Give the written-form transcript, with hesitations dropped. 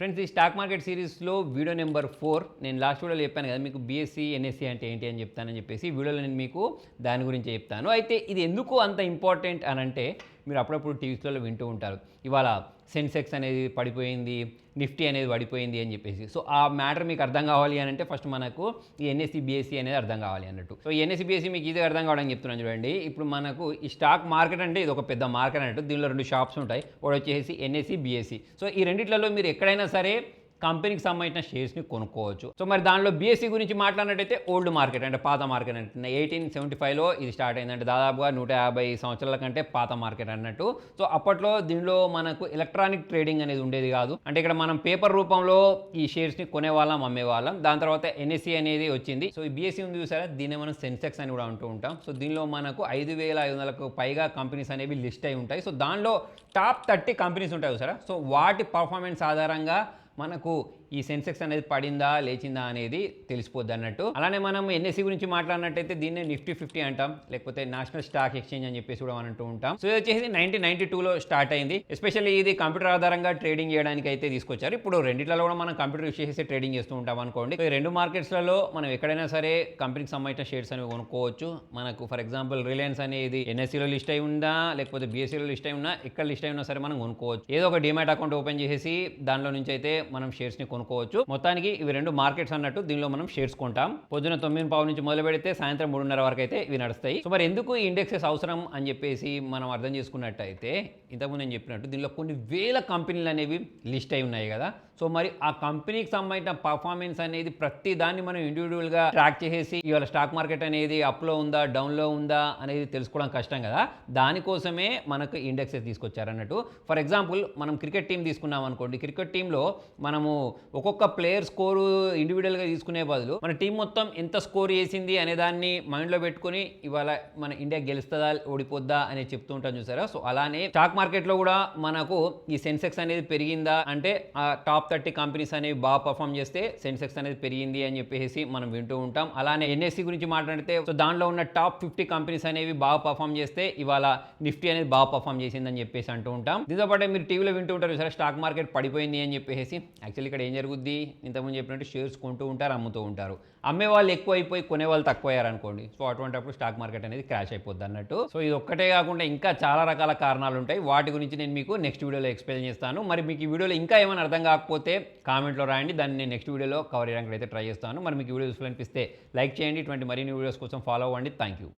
Friends, ఈ stock market సిరీస్లో video number 4 నేను లాస్ట్ వీడియోలో చెప్పాను కదా మీకు బీఎస్సీ ఎన్ఎస్సీ అంటే ఏంటి అని చెప్తానని చెప్పేసి వీడియోలో నేను మీకు దాని గురించి చెప్తాను. అయితే ఇది ఎందుకు అంత ఇంపార్టెంట్ అని అంటే మీరు అప్పుడప్పుడు టీవీస్లలో వింటూ ఉంటారు, ఇవాళ సెన్సెక్స్ అనేది పడిపోయింది, నిఫ్టీ అనేది పడిపోయింది అని చెప్పేసి. సో ఆ మ్యాటర్ మీకు అర్థం కావాలి అని అంటే ఫస్ట్ మనకు ఈ ఎన్ఎస్సీ బీఎస్సీ అనేది అర్థం కావాలి అన్నట్టు. సో ఎన్ఎస్సీ బీఎస్సీ మీకు ఇది అర్థం కావడానికి చెప్తున్నాను చూడండి. ఇప్పుడు మనకు ఈ స్టాక్ మార్కెట్ అంటే ఇది ఒక పెద్ద మార్కెట్ అన్నట్టు. దీనిలో 2 షాప్స్ ఉంటాయి, ఒకటి వచ్చేసి ఎన్ఎస్సీ బీఎస్సీ. సో ఈ రెండిట్లలో మీరు ఎక్కడైనా సరే కంపెనీకి సంబంధించిన షేర్స్ని కొనుక్కోవచ్చు. సో మరి దానిలో బీఎస్సీ గురించి మాట్లాడినట్టయితే ఓల్డ్ మార్కెట్ అంటే పాత మార్కెట్ అంటే 1875లో ఇది స్టార్ట్ అయిందంటే దాదాపుగా 150 సంవత్సరాల కంటే పాత మార్కెట్ అన్నట్టు. సో అప్పట్లో దీనిలో మనకు ఎలక్ట్రానిక్ ట్రేడింగ్ అనేది ఉండేది కాదు. అంటే ఇక్కడ మనం పేపర్ రూపంలో ఈ షేర్స్ని కొనేవాళ్ళం, అమ్మేవాళ్ళం. దాని తర్వాత ఎన్ఎస్సీ అనేది వచ్చింది. సో ఈ బీఎస్సీ ఉంది చూసారా, దీన్ని మనం సెన్సెక్స్ అని కూడా అంటూ ఉంటాం. సో దీనిలో మనకు 5500కు పైగా కంపెనీస్ అనేవి లిస్ట్ అయి ఉంటాయి. సో దానిలో టాప్ 30 కంపెనీస్ ఉంటాయి చూసారా. సో వాటి పర్ఫార్మెన్స్ ఆధారంగా మనకు ఈ సెన్సెక్స్ అనేది పడిందా లేచిందా అనేది తెలిసిపోద్ది అన్నట్టు. అలానే మనం ఎన్ఎస్సీ గురించి మాట్లాడినట్టయితే దీన్నే నిఫ్టీ 50 అంటాం, లేకపోతే నేషనల్ స్టాక్ ఎక్స్చేంజ్ అని చెప్పేసి కూడా అంటూ ఉంటాం. సో ఇది వచ్చేసి 1992లో స్టార్ట్ అయింది. ఎస్పెషల్లీ ఇది కంప్యూటర్ ఆధారంగా ట్రేడింగ్ చేయడానికి అయితే తీసుకొచ్చారు. ఇప్పుడు రెండిట్లలో కూడా మనం కంప్యూటర్ యూస్ చేసి ట్రేడింగ్ చేస్తూ ఉంటాం అనుకోండి. ఈ 2 మార్కెట్స్లలో మనం ఎక్కడైనా సరే కంపెనీకి సంబంధించిన షేర్స్ అనేవి కొనుక్కోవచ్చు. మనకు ఫర్ ఎగ్జాంపుల్ రిలయన్స్ అనేది ఎన్ఎస్సీలో లిస్ట్ అయి ఉందా, లేకపోతే బీఎస్సీలో లిస్ట్ అయి ఉన్నా, ఎక్కడ లిస్ట్ అయి ఉన్నా సరే మనం కొనుక్కోవచ్చు. ఏదో ఒక డిమాట్ అకౌంట్ ఓపెన్ చేసి దానిలో నుంచి అయితే మనం షేర్స్ని కొనుక్కోవచ్చు. మొత్తానికి ఇవి 2 మార్కెట్స్ అన్నట్టు. దీనిలో మనం షేర్స్ కొంటాం. పొద్దున 9:15 నుంచి మొదలు పెడితే సాయంత్రం 3:30 వరకు అయితే ఇవి నడుస్తాయి. సో మరి ఎందుకు ఈ ఇండెక్సెస్ అవసరం అని చెప్పేసి మనం అర్థం చేసుకున్నట్టయితే, ఇంతకుముందు నేను చెప్పినట్టు దీనిలో కొన్ని వేల కంపెనీలు అనేవి లిస్ట్ అయి ఉన్నాయి కదా. సో మరి ఆ కంపెనీకి సంబంధించిన పర్ఫార్మెన్స్ అనేది ప్రతి దాన్ని మనం ఇండివిజువల్గా ట్రాక్ చేసేసి ఇవాళ స్టాక్ మార్కెట్ అనేది అప్లో ఉందా డౌన్లో ఉందా అనేది తెలుసుకోవడం కష్టం కదా. దానికోసమే మనకు ఇండెక్సెస్ తీసుకొచ్చారన్నట్టు. ఫర్ ఎగ్జాంపుల్ మనం క్రికెట్ టీం తీసుకున్నాం అనుకోండి. క్రికెట్ టీంలో మనము ఒక్కొక్క ప్లేయర్ స్కోరు ఇండివిజువల్గా తీసుకునే బదులు మన టీం మొత్తం ఎంత స్కోర్ చేసింది అనే దాన్ని మైండ్లో పెట్టుకుని ఇవాళ మన ఇండియా గెలుస్తుందా ఓడిపోద్దా అనేది చెప్తూ ఉంటాం చూసారా. సో అలానే స్టాక్ మార్కెట్లో కూడా మనకు ఈ సెన్సెక్స్ అనేది పెరిగిందా అంటే ఆ టాప్ 30 కంపెనీస్ అనేవి బాగా పర్ఫామ్ చేస్తే సెన్సెక్స్ అనేది పెరిగింది అని చెప్పేసి మనం వింటూ ఉంటాం. అలానే ఎన్ఎస్సీ గురించి మాట్లాడితే సో దానిలో ఉన్న టాప్ 50 కంపెనీస్ అనేవి బాగా పర్ఫామ్ చేస్తే ఇవాళ నిఫ్టీ అనేది బాగా పర్ఫామ్ చేసిందని చెప్పేసి అంటూ ఉంటాం. దీంతో పాటు మీరు టీవీలో వింటూ ఉంటారు సరే స్టాక్ మార్కెట్ పడిపోయింది అని చెప్పేసి. యాక్చువల్లీ ఇక్కడ ఏం జరుగుద్ది, ఇంతకుముందు చెప్పినట్టు షేర్స్ కొంటూ ఉంటారు, అమ్ముతూ ఉంటారు. అమ్మే వాళ్ళు ఎక్కువ అయిపోయి కొనే వాళ్ళు తక్కువ అయ్యారు అనుకోండి. సో అటువంటిప్పుడు స్టాక్ మార్కెట్ అనేది క్రాష్ అయిపోద్ది అన్నట్టు. సో ఇది ఒక్కటే కాకుండా ఇంకా చాలా రకాల కారణాలు ఉంటాయి. వాటి గురించి నేను మీకు నెక్స్ట్ వీడియోలో ఎక్స్ప్లెయిన్ చేస్తాను. మరి మీకు ఈ వీడియోలో ఇంకా ఏమైనా అర్థం కాకపోతే కామెంట్లో రాయండి, దాన్ని నేను నెక్స్ట్ వీడియోలో కవర్ చేయడానికి అయితే ట్రై చేస్తాను. మరి మీకు వీడియో యూస్ఫుల్ అనిపిస్తే లైక్ చేయండి. ఇటువంటి మరిన్ని వీడియోస్ కోసం ఫాలో అవ్వండి. Thank you.